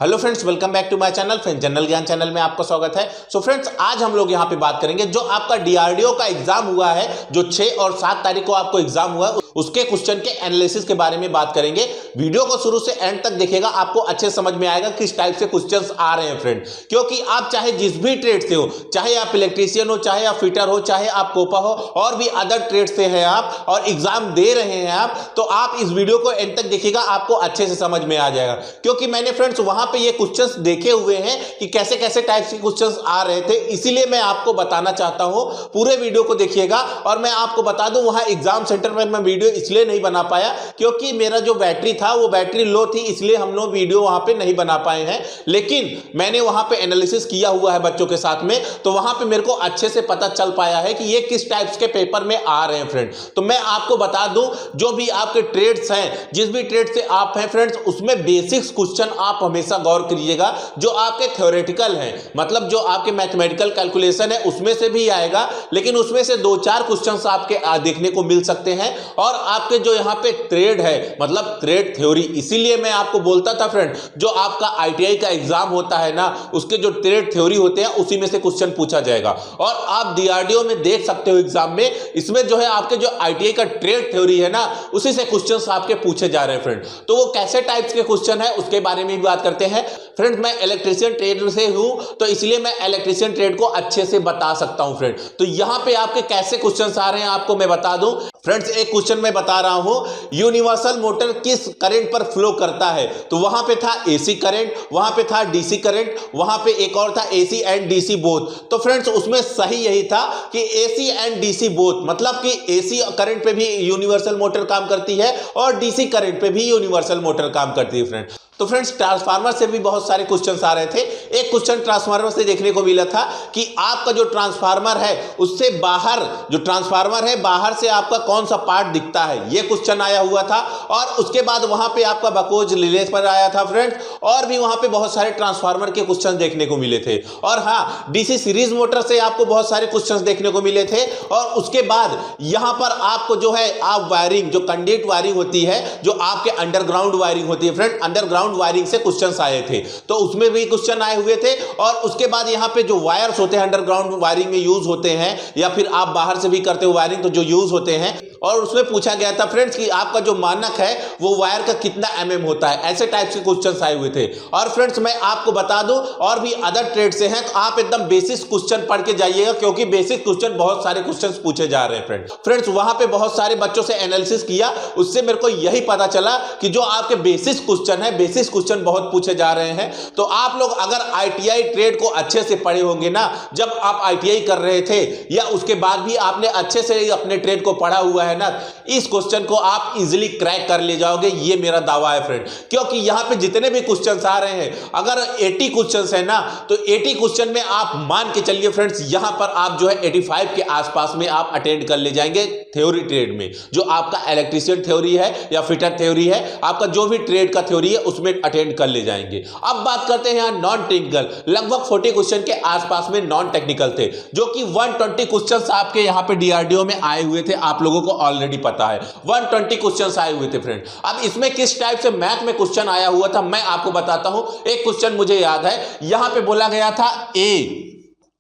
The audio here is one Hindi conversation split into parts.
Hello friends, welcome back to my channel. Friends, general ज्ञान चैनल में आपका स्वागत है। सो फ्रेंड्स, आज हम लोग यहाँ पे बात करेंगे जो आपका डीआरडीओ का एग्जाम हुआ है, जो 6 और 7 तारीख को आपको एग्जाम हुआ है, उसके क्वेश्चन के एनालिसिस के बारे में बात करेंगे। वीडियो को शुरू से एंड तक देखिएगा, आपको अच्छे समझ में आएगा किस टाइप से क्वेश्चंस आ रहे हैं फ्रेंड। क्योंकि आप चाहे जिस भी ट्रेड से हो, चाहे आप इलेक्ट्रीशियन हो, चाहे आप फिटर हो, चाहे आप कोपा हो, और भी अदर ट्रेड से हैं आप और एग्जाम दे रहे हैं आप, तो आप इस वीडियो को एंड तक देखिएगा, आपको अच्छे से समझ में आ जाएगा। क्योंकि मैंने फ्रेंड्स वहां पे ये क्वेश्चंस देखे हुए हैं कि कैसे कैसे टाइप्स के क्वेश्चंस आ रहे थे, इसीलिए मैं आपको बताना चाहता हूं। पूरे वीडियो को देखिएगा। और मैं आपको बता दूं, वहां एग्जाम सेंटर में मैं वीडियो इसलिए नहीं बना पाया क्योंकि मेरा जो बैटरी था वो बैटरी लो थी, इसलिए हम लोग वीडियो वहां पे नहीं बना पाए हैं। लेकिन मैंने वहां पे एनालिसिस किया हुआ है बच्चों के साथ में, तो वहां पे मेरे को अच्छे से पता चल पाया है कि ये किस टाइप्स के पेपर में आ रहे हैं फ्रेंड। तो मैं आपको बता दूं, जो भी आपके ट्रेड्स हैं, जिस भी ट्रेड से आप हैं फ्रेंड्स, उसमें बेसिक्स क्वेश्चन आप हमेशा गौर करिएगा। जो आपके थ्योरेटिकल हैं, मतलब जो आपके मैथमेटिकल कैलकुलेशन है, उसमें से भी आएगा, लेकिन उसमें से 2-4 क्वेश्चंस आपके देखने को मिल सकते हैं। और आपके जो यहाँ पे ट्रेड है, मतलब ट्रेड थ्योरी, इसीलिए मैं आपको बोलता था फ्रेंड, जो आपका आईटीआई का एग्जाम होता है ना, उसके जो ट्रेड थ्योरी होते हैं उसी में से क्वेश्चन पूछा जाएगा। और आप डीआरडीओ में देख सकते हो एग्जाम में, इसमें जो है आपके जो आईटीआई का ट्रेड थ्योरी है ना, उसी से क्वेश्चंस आपके पूछे जा रहे हैं फ्रेंड। तो वो कैसे टाइप्स के क्वेश्चन है उसके बारे में भी बात करते हैं फ्रेंड। मैं इलेक्ट्रीशियन ट्रेड से हूं, तो इसलिए मैं इलेक्ट्रीशियन ट्रेड को अच्छे से बता सकता हूं फ्रेंड। तो यहां पे आपके कैसे क्वेश्चंस आ रहे हैं आपको मैं बता दूं फ्रेंड्स। एक क्वेश्चन मैं बता रहा हूं, यूनिवर्सल मोटर किस करंट पर फ्लो करता है? तो वहां पे था एसी करंट, वहां पे था डीसी करंट, वहां पे एक और था एसी एंड डीसी बोथ। तो फ्रेंड्स उसमें सही यही था कि एसी एंड डीसी बोथ, मतलब कि एसी करंट पे भी यूनिवर्सल मोटर काम करती है और डीसी करंट पे भी यूनिवर्सल मोटर काम करती है फ्रेंड। तो फ्रेंड्स, ट्रांसफार्मर से भी बहुत सारे क्वेश्चंस आ रहे थे। एक क्वेश्चन ट्रांसफार्मर से देखने को मिला था कि आपका जो ट्रांसफार्मर है उससे बाहर, जो ट्रांसफार्मर है बाहर से आपका कौन सा पार्ट दिखता है, ये क्वेश्चन आया हुआ था। और उसके बाद वहां पे आपका बकोज रिले पर आया था फ्रेंड्स, और भी वहां पे बहुत सारे ट्रांसफार्मर के क्वेश्चन देखने को मिले थे। और हाँ, डीसी सीरीज मोटर से आपको बहुत सारे क्वेश्चन देखने को मिले थे। और उसके बाद यहां पर आपको जो है आप वायरिंग, जो कंडक्ट वायरिंग होती है, जो आपके अंडरग्राउंड वायरिंग होती है फ्रेंड, अंडरग्राउंड वायरिंग से क्वेश्चंस आए थे, तो उसमें भी क्वेश्चन आए हुए थे। और उसके बाद यहां पे जो वायर्स होते हैं अंडरग्राउंड वायरिंग में यूज होते हैं, या फिर आप बाहर से भी करते हो वायरिंग, तो जो यूज होते हैं, और उसमें पूछा गया था फ्रेंड्स कि आपका जो मानक है वो वायर का कितना एमएम होता है। ऐसे टाइप के क्वेश्चंस आए हुए थे। और फ्रेंड्स मैं आपको बता दूं, और भी अदर ट्रेड से हैं, तो आप एकदम बेसिक क्वेश्चन पढ़ के जाइएगा, क्योंकि बेसिक क्वेश्चन बहुत सारे क्वेश्चंस पूछे जा रहे हैं फ्रेंड्स। वहां पे बहुत सारे बच्चों से एनालिसिस किया, उससे मेरे को यही पता चला कि जो आपके बेसिक क्वेश्चन है, बेसिक क्वेश्चन बहुत पूछे जा रहे हैं। तो आप लोग अगर आईटीआई ट्रेड को अच्छे से पढ़े होंगे ना, जब आप आईटीआई कर रहे थे या उसके बाद भी आपने अच्छे से अपने ट्रेड को पढ़ा हुआ है ना, इस क्वेश्चन को आप इजीली क्रैक कर ले जाओगे, ये मेरा दावा है फ्रेंड। क्योंकि यहां पे जितने भी क्वेश्चंस आ रहे हैं, अगर 80 क्वेश्चंस है ना, तो 80 क्वेश्चन में आप मान के चलिए फ्रेंड्स, यहां पर आप जो है 85 के आसपास में आप अटेंड कर ले जाएंगे थ्योरी ट्रेड में। जो आपका इलेक्ट्रीशियन थ्योरी है या फिटर थ्योरी है, आपका जो भी ट्रेड का थ्योरी है उसमें अटेंड कर ले जाएंगे। अब बात करते हैं यहां नॉन टेक्निकल। लगभग 40 क्वेश्चन के आसपास में नॉन टेक्निकल थे, जो कि 120 क्वेश्चंस आपके यहां पे डीआरडीओ में आए हुए थे। आप लोगों को ऑलरेडी पता है 120 क्वेश्चंस आए हुए थे फ्रेंड। अब इसमें किस टाइप से मैथ में क्वेश्चन आया हुआ था मैं आपको बताता हूं। एक क्वेश्चन मुझे याद है, यहां पे बोला गया था ए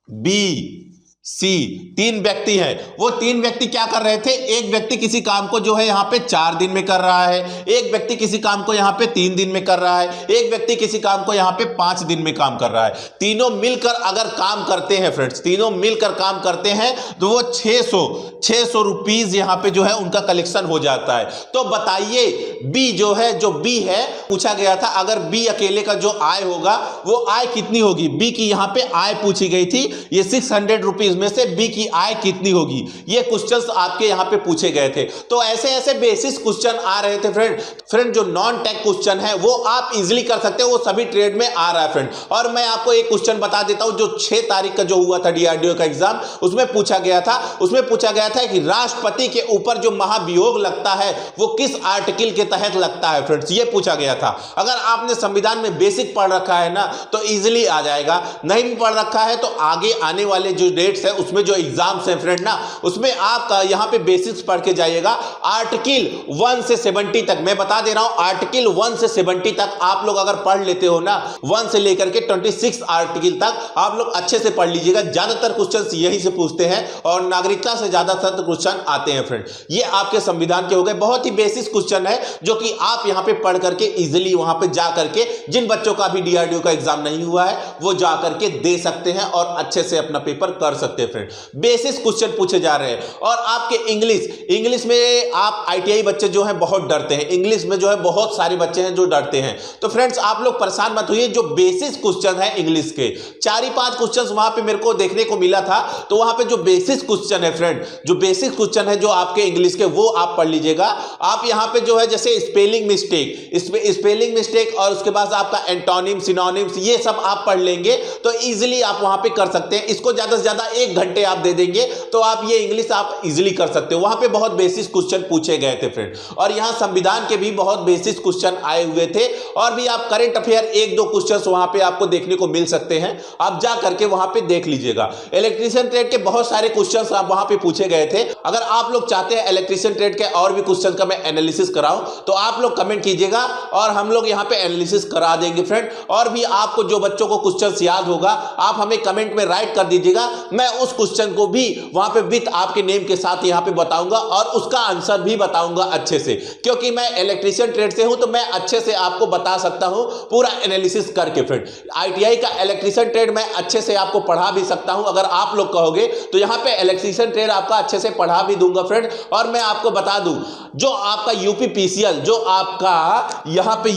बी सी, 3 व्यक्ति हैं। वो 3 व्यक्ति क्या कर रहे थे? एक व्यक्ति किसी काम को जो है यहाँ पे 4 दिन में कर रहा है, एक व्यक्ति किसी काम को यहाँ पे 3 दिन में कर रहा है, एक व्यक्ति किसी काम को यहाँ पे 5 दिन में काम कर रहा है। तीनों मिलकर अगर काम करते हैं फ्रेंड्स, तीनों मिलकर काम करते हैं, तो वो 600 रुपीज यहाँ पे जो है उनका कलेक्शन हो जाता है। तो बताइए बी जो है, जो बी है, पूछा गया था अगर बी अकेले का जो आय होगा वो आय कितनी होगी? बी की यहाँ पे आय पूछी गई थी, ये 600 रुपीज में से बी की आय कितनी होगी, ये क्वेश्चंस आपके यहां पे पूछे गए थे। तो ऐसे ऐसे बेसिस क्वेश्चन आ रहे थे फ्रेंड। जो नॉन टेक क्वेश्चन है वो आप इजीली कर सकते हो, वो सभी ट्रेड में आ रहा है फ्रेंड। और मैं आपको एक क्वेश्चन बता देता हूं, जो 6 तारीख का जो हुआ था डीआरडीओ का एग्जाम, उसमें पूछा गया था कि राष्ट्रपति के ऊपर जो महाभियोग लगता है वो किस आर्टिकल के तहत लगता है फ्रेंड्स, ये पूछा गया था। अगर आपने संविधान में बेसिक पढ़ रखा है ना, तो इजीली आ जाएगा। नहीं भी पढ़ रखा है तो आगे आने वाले जो डेट्स ट्रेड्स है उसमें जो एग्जाम्स हैं फ्रेंड ना, उसमें आप यहां पे बेसिक्स पढ़ के जाइएगा। आर्टिकल 1 से 70 तक मैं बता दे रहा हूं, आर्टिकल 1 से 70 तक आप लोग अगर पढ़ लेते हो ना, 1 से लेकर के 26 आर्टिकल तक आप लोग अच्छे से पढ़ लीजिएगा। ज्यादातर क्वेश्चंस यहीं से पूछते हैं और नागरिकता से ज्यादातर क्वेश्चन आते हैं फ्रेंड। ये आपके संविधान के हो गए, बहुत ही बेसिक क्वेश्चन है जो कि आप यहां पे पढ़ करके इजीली वहां पे जा करके, जिन बच्चों का भी डीआरडीओ का एग्जाम नहीं हुआ है वो जा करके दे सकते हैं और अच्छे से अपना पेपर कर सकते हैं फ्रेंड। बेसिक क्वेश्चन पूछे जा रहे हैं। और आपके इंग्लिश में आप आईटीआई बच्चे जो हैं बहुत डरते हैं, इंग्लिश में जो है बहुत सारे बच्चे हैं जो डरते हैं। तो फ्रेंड्स आप लोग परेशान मत होइए, जो बेसिक क्वेश्चन है इंग्लिश के 4-5 क्वेश्चन वहां पे मेरे को देखने को मिला था, तो वहां पे जो बेसिक क्वेश्चन है फ्रेंड, जो बेसिक क्वेश्चन है जो आपके इंग्लिश के, वो आप पढ़ लीजिएगा। आप यहां पे जो है जैसे स्पेलिंग मिस्टेक और उसके बाद आपका एंटोनिम, सिनोनिम्स, ये सब आप पढ़ लेंगे तो इजीली आप वहां पे कर सकते हैं। इसको ज्यादा से ज्यादा 1 घंटे आप दे देंगे तो आप ये इंग्लिश आप इजीली कर सकते हो। वहां पे बहुत बेसिक क्वेश्चन पूछे गए थे फ्रेंड, और यहां संविधान के भी बहुत बेसिक क्वेश्चन आए हुए थे। और भी आप करंट अफेयर 1-2 क्वेश्चन वहां पे आपको देखने को मिल सकते हैं, आप जा करके वहां पे देख लीजिएगा। इलेक्ट्रीशियन ट्रेड के बहुत सारे क्वेश्चन आप वहां पे पूछे गए थे। अगर आप लोग चाहते हैं इलेक्ट्रीशियन ट्रेड के और भी क्वेश्चन का मैं एनालिसिस कराऊं तो आप लोग कमेंट कीजिएगा और हम लोग यहां पे एनालिसिस करा देंगे फ्रेंड। और भी आपको जो बच्चों को क्वेश्चन याद होगा आप हमें कमेंट में राइट कर दीजिएगा, मैं उस क्वेश्चन को भी वहां पे विद आपके नेम के साथ यहां पे बताऊंगा और उसका आंसर भी बताऊंगा अच्छे से, क्योंकि मैं इलेक्ट्रीशियन ट्रेड से हूं तो मैं अच्छे से आपको बता सकता हूं पूरा एनालिसिस करके फ्रेंड। आईटीआई का इलेक्ट्रीशियन ट्रेड मैं अच्छे से आपको पढ़ा भी सकता हूं, अगर आप लोग कहोगे तो यहां पे इलेक्ट्रीशियन ट्रेड आपका अच्छे से पढ़ा भी दूंगा फ्रेंड। और मैं आपको बता दूं, जो आपका यूपीपीसीएल, जो आपका यहां पे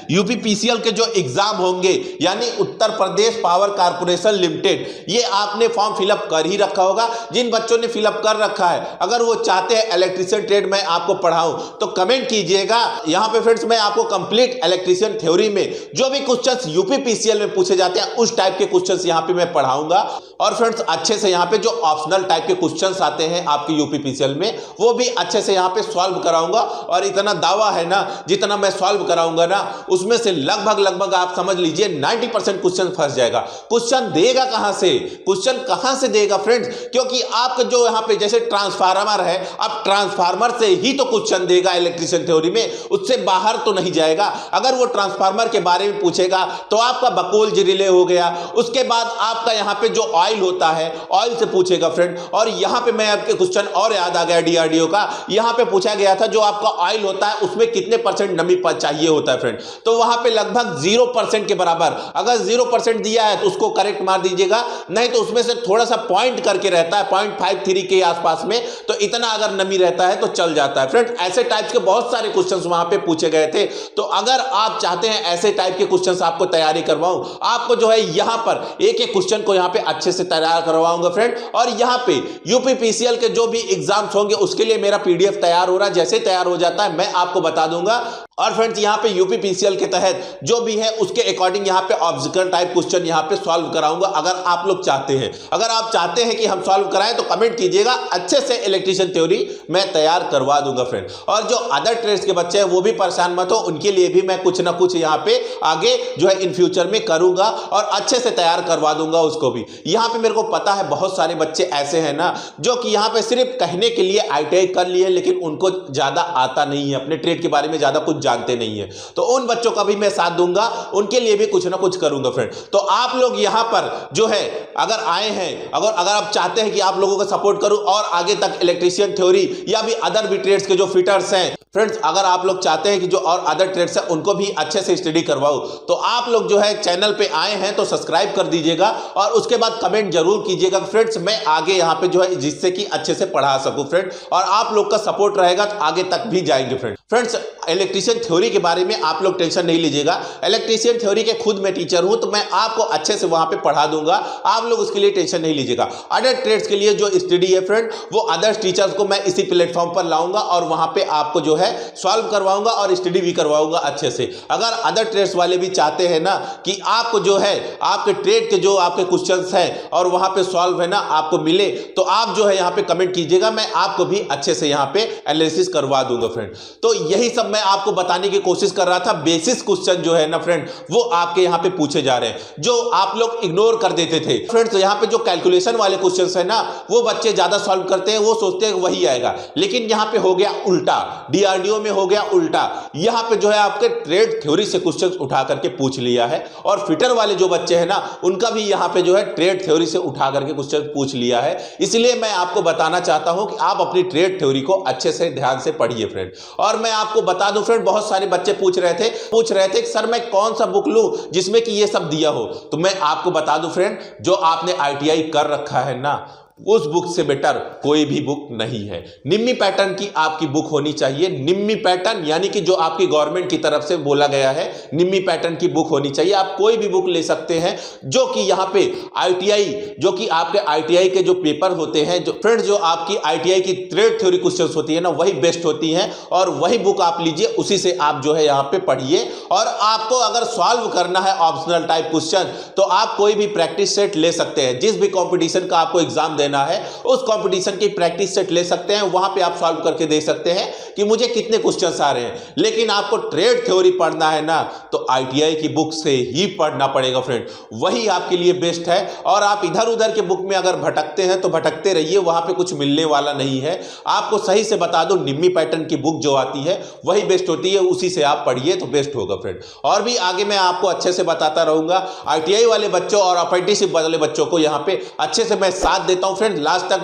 यूपीपीसीएल के जो एग्जाम होंगे, यानी Uttar Pradesh power corporation limited, ये आपने फॉर्म फिलअप कर ही रखा होगा। जिन बच्चों ने फिलअप कर रखा है, अगर वो चाहते हैं इलेक्ट्रीशियन ट्रेड मैं आपको पढ़ाऊं तो कमेंट कीजिएगा। यहां पे फ्रेंड्स मैं आपको कंप्लीट इलेक्ट्रीशियन थ्योरी में जो भी क्वेश्चंस यूपीपीसीएल में पूछे जाते हैं उस टाइप के क्वेश्चंस यहां पे मैं पढ़ाऊंगा। और फ्रेंड्स अच्छे से यहां पे जो ऑप्शनल टाइप के क्वेश्चंस आते हैं आपके यूपीपीसीएल में, वो भी अच्छे से यहां पे सॉल्व कराऊंगा। और इतना दावा है ना, जितना मैं सॉल्व कराऊंगा ना, उसमें से लगभग आप समझ लीजिए 90% क्वेश्चन फंस जाएगा। क्वेश्चन देगा कहां से, क्वेश्चन कहां से देगा फ्रेंड्स, क्योंकि आपका जो यहां पे जैसे ट्रांसफार्मर है, अब ट्रांसफार्मर से ही तो क्वेश्चन देगा इलेक्ट्रीशियन थ्योरी में, उससे बाहर तो नहीं जाएगा। अगर वो ट्रांसफार्मर के बारे में पूछेगा तो आपका बकोल्ज रिले हो गया, उसके बाद आपका यहां पे जो ऑयल होता है, ऑयल से पूछेगा फ्रेंड। और यहां पे मैं आपके क्वेश्चन और याद आ गया डीआरडीओ का, यहां पे पूछा गया था जो आपका ऑयल होता है उसमें कितने % नमी चाहिए होता है फ्रेंड, तो वहां पे लगभग 0% के बराबर, अगर 0% दिया है तो उसको करेक्ट मार दीजिएगा, नहीं तो उसमें से थोड़ा सा पॉइंट करके रहता है 0.53 के आसपास में, तो इतना अगर नमी रहता है तो चल जाता है फ्रेंड। ऐसे टाइप्स के बहुत सारे क्वेश्चंस वहां पे पूछे गए थे। तो अगर आप चाहते हैं ऐसे टाइप के क्वेश्चंस आपको तैयारी करवाऊं, आपको जो है यहां पर एक क्वेश्चन को यहां पे अच्छे से तैयार करवाऊंगा फ्रेंड। और यहां पे यूपीपीसीएल के जो भी एग्जाम्स होंगे उसके लिए मेरा पीडीएफ तैयार हो रहा है, जैसे तैयार हो जाता है मैं आपको बता दूंगा। और फ्रेंड्स यहां पे यूपीपीसीएल के तहत जो भी है उसके अकॉर्डिंग यहां पे ऑब्स्टिकल टाइप क्वेश्चन यहां पे सॉल्व कराऊंगा, अगर आप लोग चाहते हैं। अगर आप चाहते हैं कि हम सॉल्व कराएं तो कमेंट कीजिएगा, अच्छे से इलेक्ट्रीशियन थ्योरी मैं तैयार करवा दूंगा फ्रेंड। और जो अदर ट्रेड्स के बच्चे हैं वो भी परेशान मत हो, उनके लिए भी मैं कुछ ना कुछ यहां पे आगे जो है इन फ्यूचर में करूंगा और अच्छे से तैयार करवा दूंगा उसको भी। यहां पे मेरे को पता है बहुत सारे बच्चे ऐसे हैं ना जो कि यहां पे सिर्फ कहने के लिए आईटीआई कर लिए, लेकिन उनको ज्यादा आता नहीं है, अपने ट्रेड के बारे में ज्यादा कुछ जानते नहीं है। तो उन बच्चों का भी मैं साथ दूंगा, उनके लिए भी कुछ ना कुछ करूंगा फ्रेंड। तो आप लोग यहां पर जो है अगर आए हैं, अगर आप चाहते हैं कि आप लोगों को सपोर्ट करूं और आगे तक इलेक्ट्रीशियन थ्योरी या भी अदर भी ट्रेड्स के जो फिटर्स हैं फ्रेंड्स, अगर आप लोग चाहते हैं कि जो और अदर ट्रेड्स हैं उनको भी अच्छे से स्टडी करवाऊं, तो आप लोग जो है चैनल पे आए हैं तो सब्सक्राइब कर दीजिएगा और उसके बाद कमेंट जरूर कीजिएगा फ्रेंड्स, मैं आगे यहां पे जो है जिससे कि अच्छे से पढ़ा सकूं फ्रेंड। और आप लोग का सपोर्ट रहेगा तो आगे तक भी जाएंगे फ्रेंड्स। इलेक्ट्रीशियन थ्योरी के बारे में आप लोग टेंशन नहीं लीजिएगा, इलेक्ट्रीशियन थ्योरी के खुद मैं टीचर हूं तो मैं आपको अच्छे से वहां पे पढ़ा दूंगा, आप लोग उसके लिए टेंशन नहीं लीजिएगा। अदर ट्रेड्स के लिए जो स्टडी है फ्रेंड, वो अदर टीचर्स को मैं इसी प्लेटफॉर्म पर लाऊंगा और वहां पे आपको जो है सॉल्व करवाऊंगा और स्टडी भी करवाऊंगा अच्छे से। अगर अदर ट्रेड्स वाले भी चाहते हैं ना कि आपको जो है आपके ट्रेड के जो आपके क्वेश्चंस हैं और वहां पे सॉल्व है ना आपको मिले, तो आप जो है यहां पे कमेंट कीजिएगा, मैं आपको भी अच्छे से यहां पे एनालिसिस करवा दूंगा फ्रेंड। तो यही सब मैं आपको बताने की कोशिश कर रहा था, बेसिस क्वेश्चन जो है ना फ्रेंड वो आपके यहाँ पे पूछे जा रहे हैं, जो आप लोग इग्नोर कर देते थे फ्रेंड्स। यहाँ पे जो कैलकुलेशन वाले क्वेश्चंस है ना वो बच्चे ज्यादा सॉल्व करते हैं, वो सोचते हैं वही आएगा, लेकिन यहाँ पे हो गया उल्टा, डीआरडीओ में हो गया उल्टा। यहाँ पे जो है आपके ट्रेड थ्योरी से क्वेश्चंस उठा करके पूछ लिया है, और फिटर वाले जो बच्चे हैं ना उनका भी यहाँ पे जो है ट्रेड थ्योरी से उठा करके क्वेश्चन पूछ लिया है। इसलिए मैं आपको बताना चाहता हूं कि आप अपनी ट्रेड थ्योरी को अच्छे से ध्यान से पढ़िए फ्रेंड। और मैं आपको बता दूं फ्रेंड, बहुत सारे बच्चे पूछ रहे थे कि सर मैं कौन सा बुक लूं जिसमें कि ये सब दिया हो। तो मैं आपको बता दूं फ्रेंड, जो आपने आईटीआई कर रखा है ना उस बुक से बेटर कोई भी बुक नहीं है। निम्मी पैटर्न की आपकी बुक होनी चाहिए। निम्मी पैटर्न यानी कि जो आपकी गवर्नमेंट की तरफ से बोला गया है, निम्मी पैटर्न की बुक होनी चाहिए। आप कोई भी बुक ले सकते हैं जो कि यहाँ पे आईटीआई, जो कि आपके आईटीआई के जो पेपर होते हैं, जो फ्रेंड्स जो आपकी आईटीआई की ट्रेड थ्योरी क्वेश्चंस होती है ना वही बेस्ट होती हैं, और वही बुक आप लीजिए, उसी से आप जो है यहाँ पे पढ़िए। और आपको अगर सॉल्व करना है ऑप्शनल टाइप क्वेश्चन तो आप कोई भी प्रैक्टिस सेट ले सकते हैं। जिस भी कॉम्पिटिशन का आपको एग्जाम देना है उस कंपटीशन की प्रैक्टिस सेट ले सकते हैं, वहां पे आप सॉल्व करके दे सकते हैं कि मुझे कितने क्वेश्चंस आ रहे हैं। लेकिन आपको ट्रेड थ्योरी पढ़ना है ना तो आईटीआई की बुक से ही पढ़ना पड़ेगा फ्रेंड, वही आपके लिए बेस्ट है। और आप इधर उधर के बुक में अगर भटकते हैं तो भटकते रहिए, वहां पे कुछ मिलने वाला नहीं है। आपको सही से बता दो, निम्मी पैटर्न की बुक जो आती है वही बेस्ट होती है, उसी से आप पढ़िए तो बेस्ट होगा फ्रेंड। और भी आगे मैं आपको अच्छे से बताता रहूंगा। आईटीआई वाले बच्चों और अप्रेंटिसशिप वाले बच्चों को यहाँ पे अच्छे से मैं साथ देता हूं फ्रेंड। लास्ट तक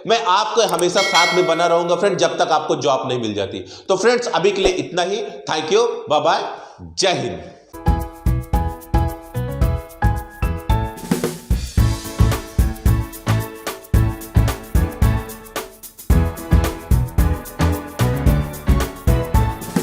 मैं आपको हमेशा साथ में बना रहूंगा फ्रेंड, जब तक आपको जॉब नहीं मिल जाती। तो फ्रेंड्स अभी के लिए इतना ही। थैंक यू, बाय बाय, जय हिंद।